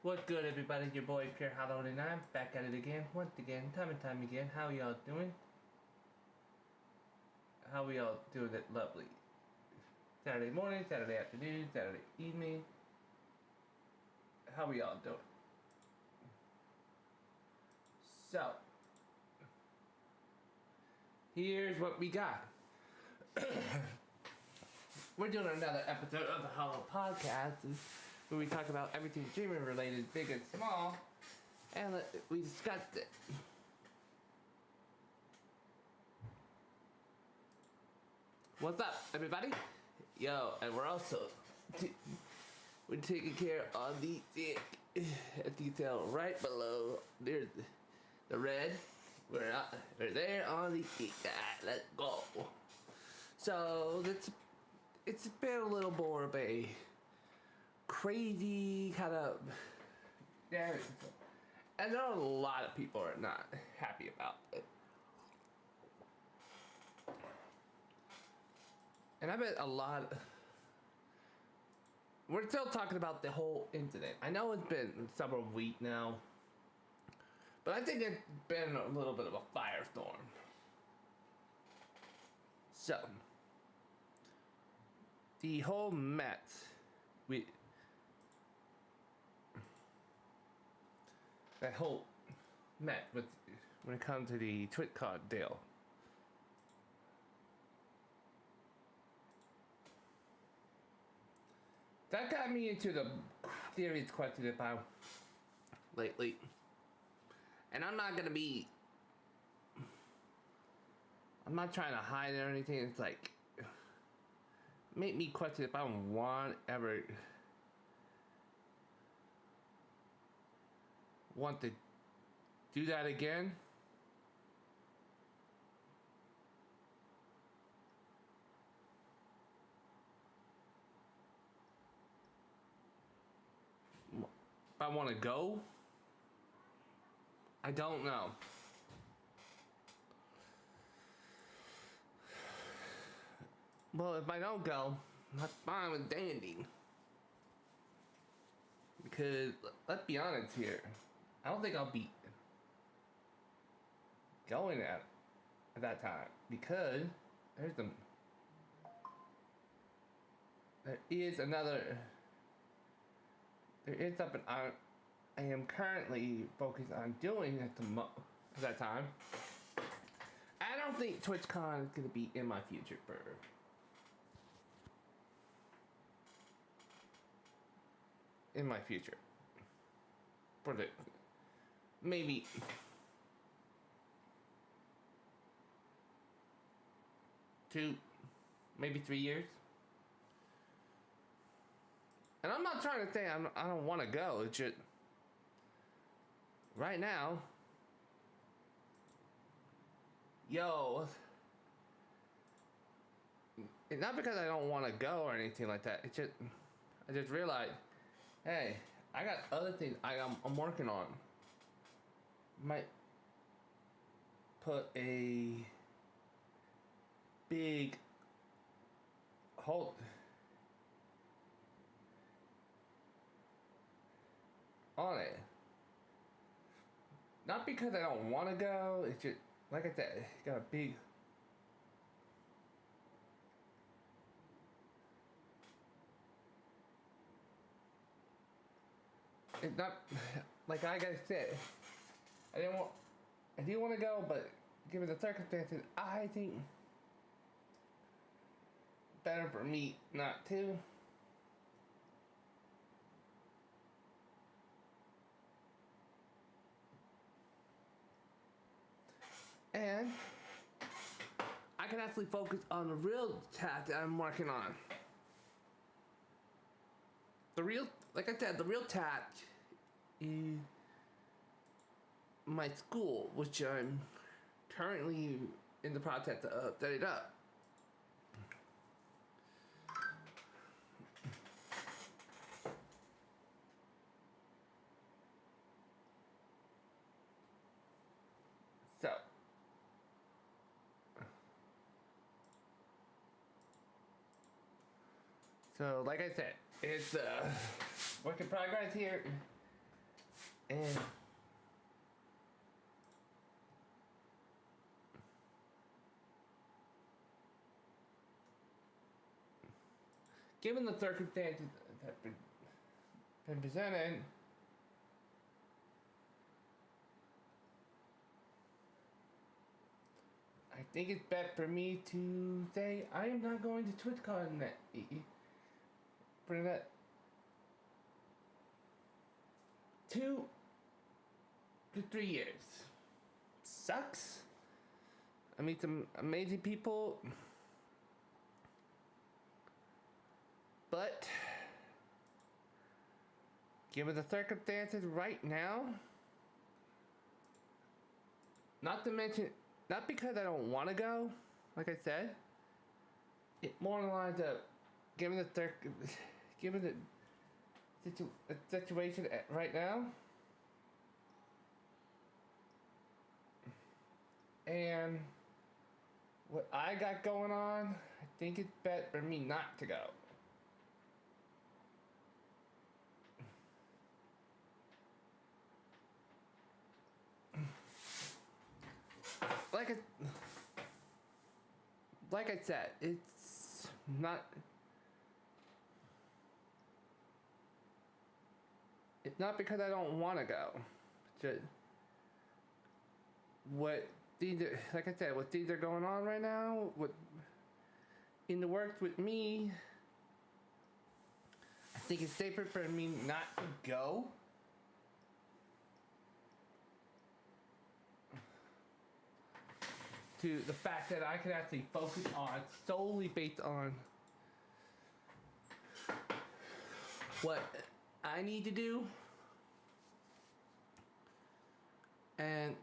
What's good, everybody? Your boy Pure Halloween, and I'm back at it again, once again, time and time again. How y'all doing? How we all doing it lovely? Saturday morning, Saturday afternoon, Saturday evening. How we all doing? So, here's what we got. We're doing another episode of the Hollow Podcast, where we talk about everything streaming related, big and small, and we discussed it. What's up, everybody? Yo, and we're also we're taking care of the detail right below. There's the red. We're there on the let's go. So it's been a little more of a crazy kind of and there are a lot of people are not happy about it. And I bet a lot. We're still talking about the whole incident. I know it's been several weeks now, but I think it's been a little bit of a firestorm. So, the whole Mets, that whole Met with when it comes to the Twitch card deal. That got me into the serious question about lately. And I'm not trying to hide it or anything. It's like, make me question if I want to do that again. If I want to go, I don't know. Well, if I don't go, that's fine with dandy. Because, let's be honest here, I don't think I'll be going at that time. Because there is something I am currently focused on doing at that time. I don't think TwitchCon is going to be in my future for the maybe 2, maybe 3 years. And I'm not trying to say I don't want to go. It's just right now, it's not because I don't want to go or anything like that. It's just I just realized, hey, I got other things I'm working on. Might put a big hold on it. Not because I don't want to go, it's just, like I said, got a big it's not, like I said, I do want to go, but given the circumstances, I think better for me not to. And I can actually focus on the real task that I'm working on. Like I said, the real task is my school, which I'm currently in the process of setting up. So, like I said, it's work in progress here. And given the circumstances that have been presented, I think it's best for me to say I am not going to TwitchCon for that 2 to 3 years. Sucks. I meet some amazing people, but given the circumstances right now, not to mention, not because I don't want to go, like I said, it more in lines of given the situation right now, and what I got going on, I think it's better for me not to go. Like I said, it's not. It's not because I don't want to go. Just what things are, like I said, what things are going on right now, what in the works with me. I think it's safer for me not to go. To the fact that I could actually focus on solely based on what I need to do, and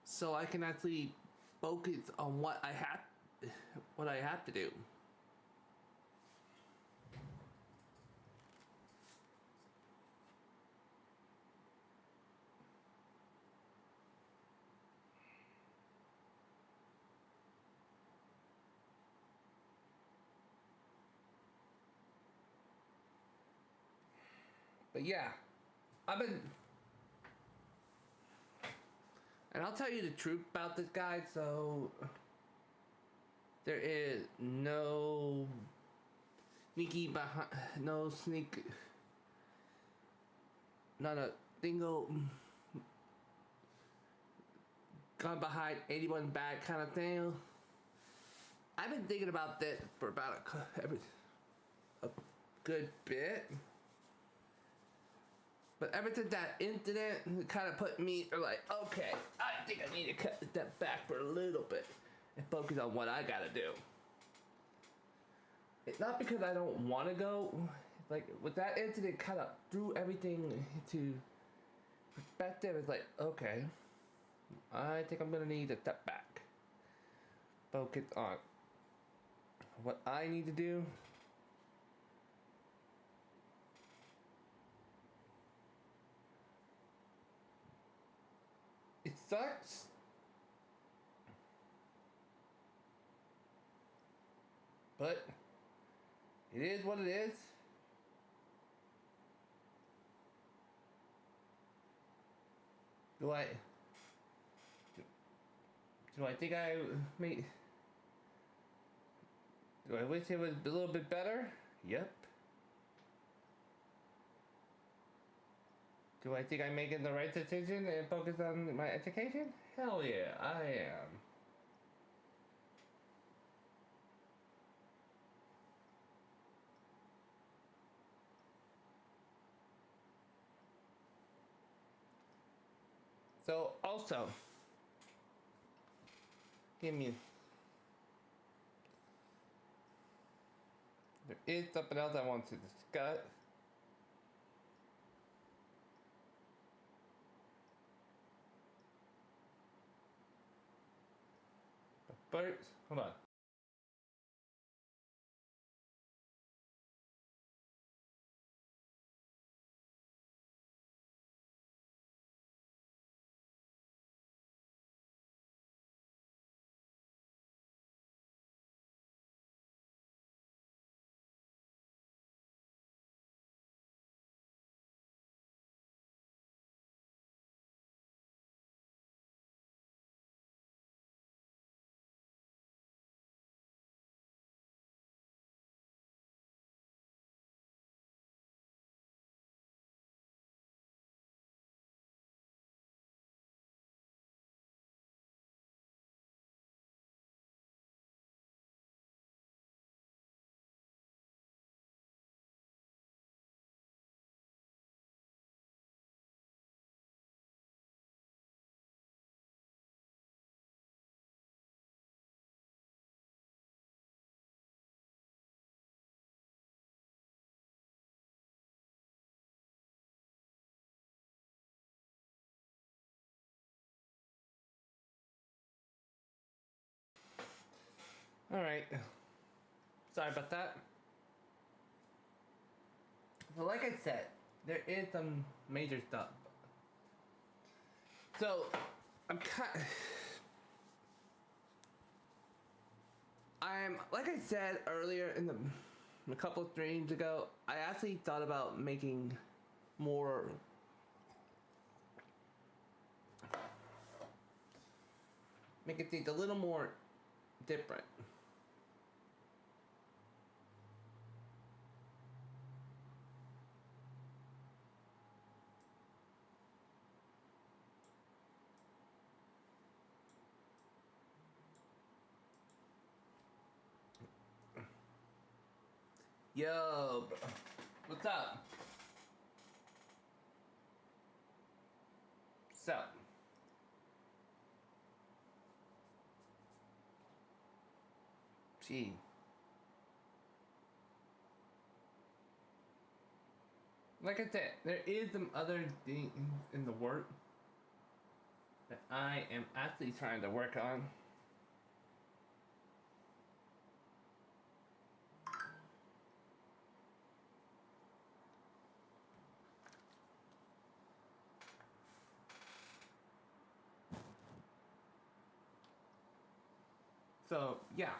so I can actually focus on what I have to do. But yeah, I've been, and I'll tell you the truth about this guy. So there is no not a single gone behind anyone's back kind of thing. I've been thinking about this for about a good bit. But ever since that incident, it kind of put me like, okay, I think I need to cut the step back for a little bit and focus on what I gotta do. It's not because I don't want to go. Like with that incident, kind of threw everything into perspective. It's like, okay, I think I'm gonna need to step back, focus on what I need to do. It sucks. But it is what it is. Do I think I may? Do I wish it was a little bit better? Yep. Do I think I'm making the right decision and focus on my education? Hell yeah, I am. So also, give me. There is something else I want to discuss. But first, hold on. Alright. Sorry about that. So like I said, there is some major stuff. So I'm like I said earlier in a couple of streams ago, I actually thought about making more making things a little more different. Yo, bro. What's up? So, gee. Like I said, there is some other things in the work that I am actually trying to work on. So, yeah.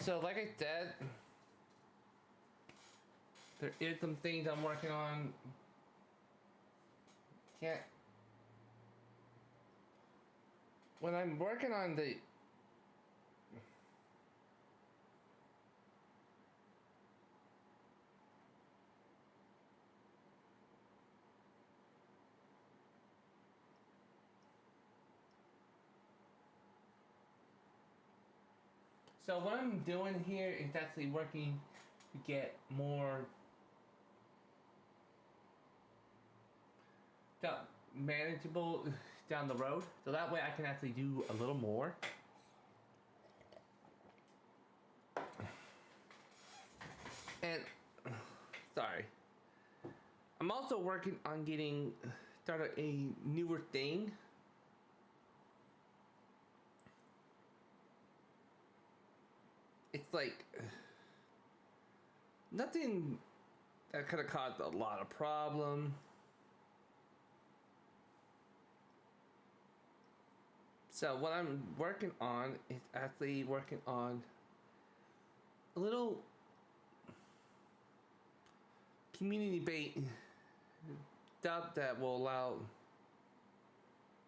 So, like I said, there is some things I'm working on. Can't. When I'm working on the So what I'm doing here is actually working to get more manageable down the road. So that way I can actually do a little more. And sorry. I'm also working on getting started a newer thing. It's like nothing that could have caused a lot of problem. So what I'm working on is actually working on a little community-based stuff that will allow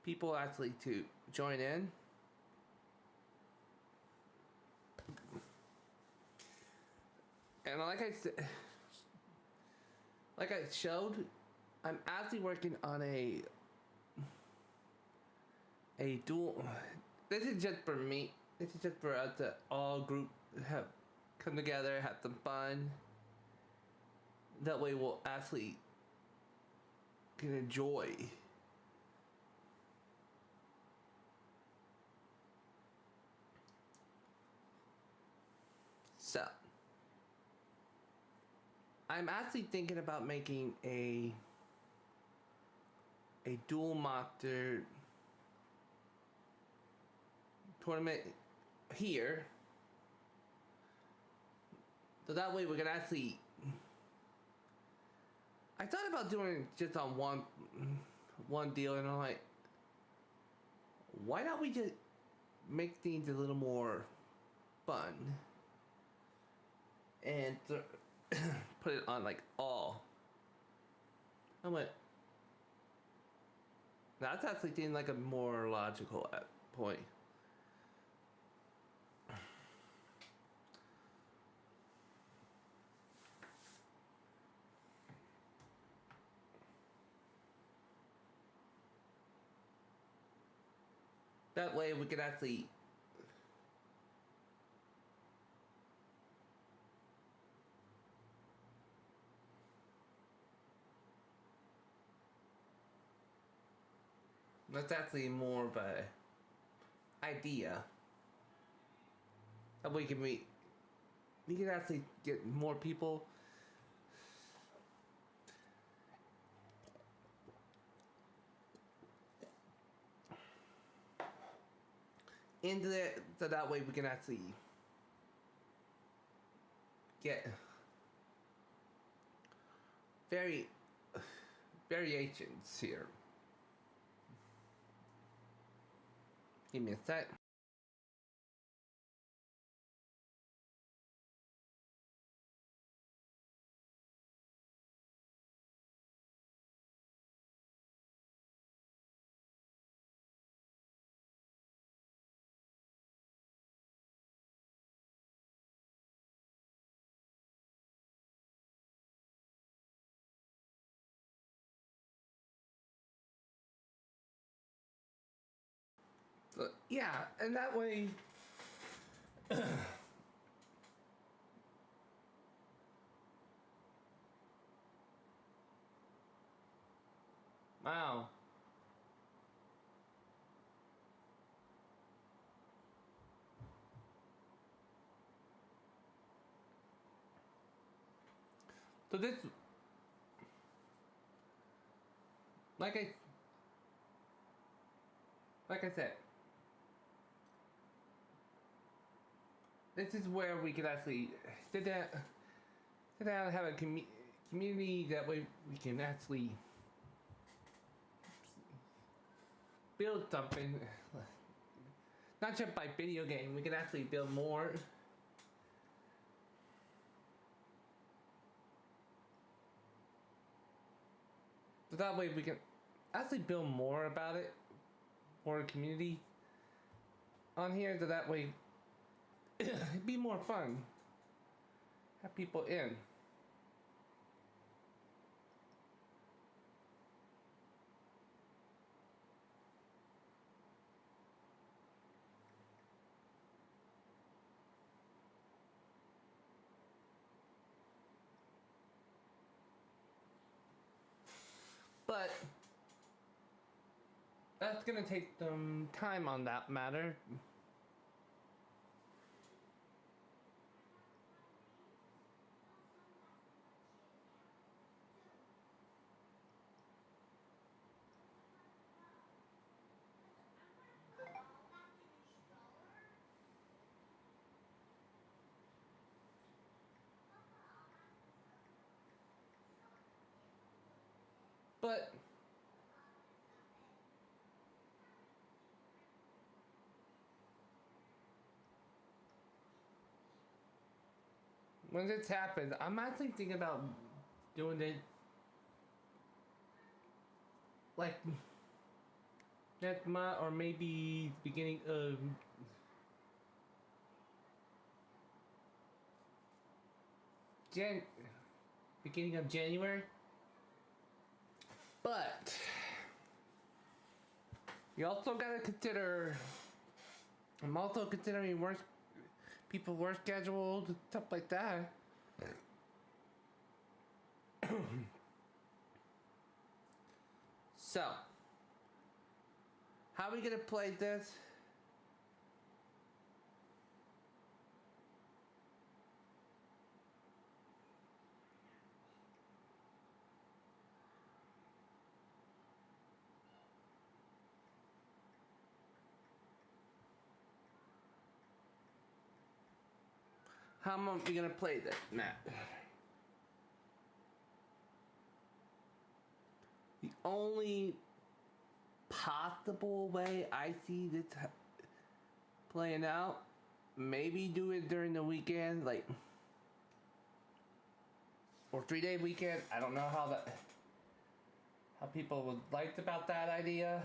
people actually to join in. And like I said, like I showed, I'm actually working on a dual. This is just for me. This is just for us to all group have come together, have some fun. That way we'll actually can enjoy. So I'm actually thinking about making a dual monster tournament here. So that way we can actually. I thought about doing it just on one deal, and I'm like, why not we just make things a little more fun and put it on like all. I'm like, that's actually seems like a more logical point. That way we can actually that's actually more of a idea. That way we can actually get more people into it, so that way we can actually get variations here. Give me a sec. But yeah, and that way wow. So this, like I said, this is where we can actually sit down and have a community. That way we can actually build something. Not just by video game, we can actually build more. So that way we can actually build more about it, more community on here. So that way it'd be more fun. Have people in. But that's gonna take some time on that matter. But when this happens, I'm actually thinking about doing it like next month or maybe beginning of beginning of January. But you also gotta consider. I'm also considering work schedules and stuff like that. So, how are we gonna play this? How am I gonna play this, Matt? The only possible way I see this playing out, maybe do it during the weekend, like, or 3-day weekend. I don't know how people would like about that idea.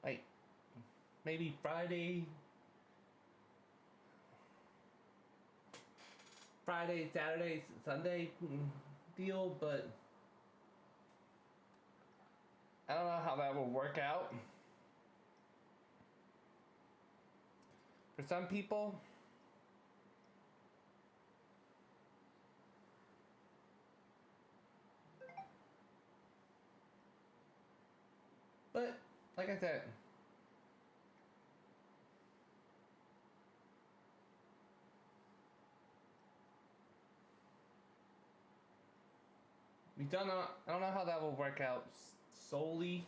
Like, maybe Friday, Saturday, Sunday deal, but I don't know how that will work out. For some people, but like I said, we don't know. I don't know how that will work out solely.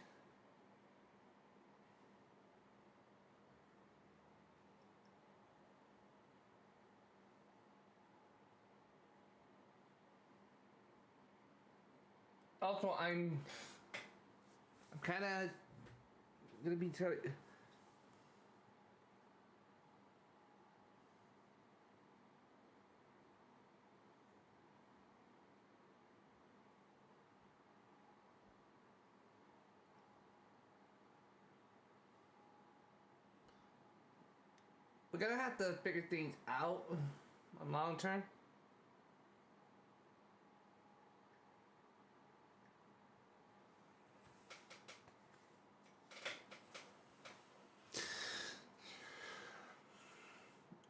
Also, I'm kind of gonna be trying. We're gonna have to figure things out on long term.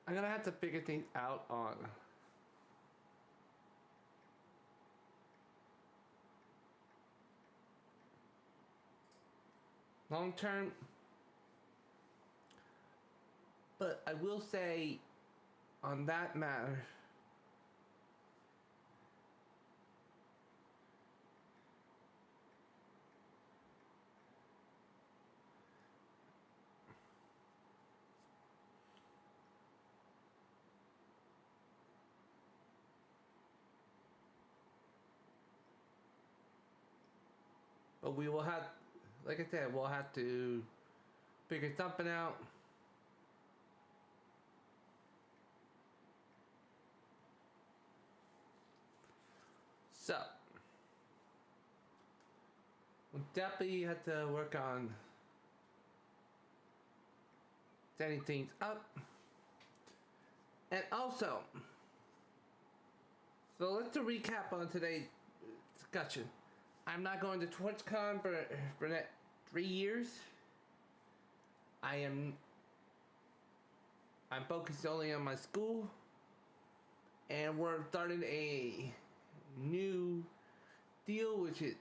I'm gonna have to figure things out on long term. But I will say on that matter, but we will have, like I said, we'll have to figure something out. So, we'll definitely have to work on setting things up. And also, so let's recap on today's discussion. I'm not going to TwitchCon for that 3 years. I'm focused only on my school, and we're starting a new deal, which is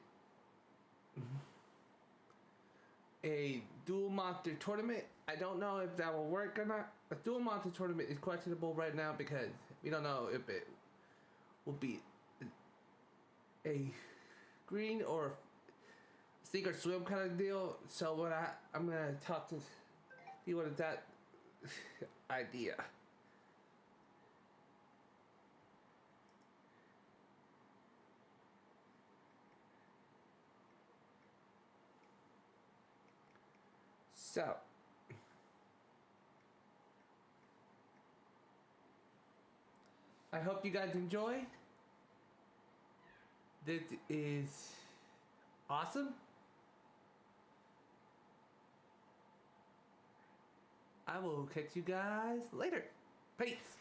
a dual monster tournament. I don't know if that will work or not. A dual monster tournament is questionable right now because we don't know if it will be a green or sink or swim kind of deal. So what I'm gonna talk to see what is that idea. So I hope you guys enjoy. This is awesome. I will catch you guys later. Peace.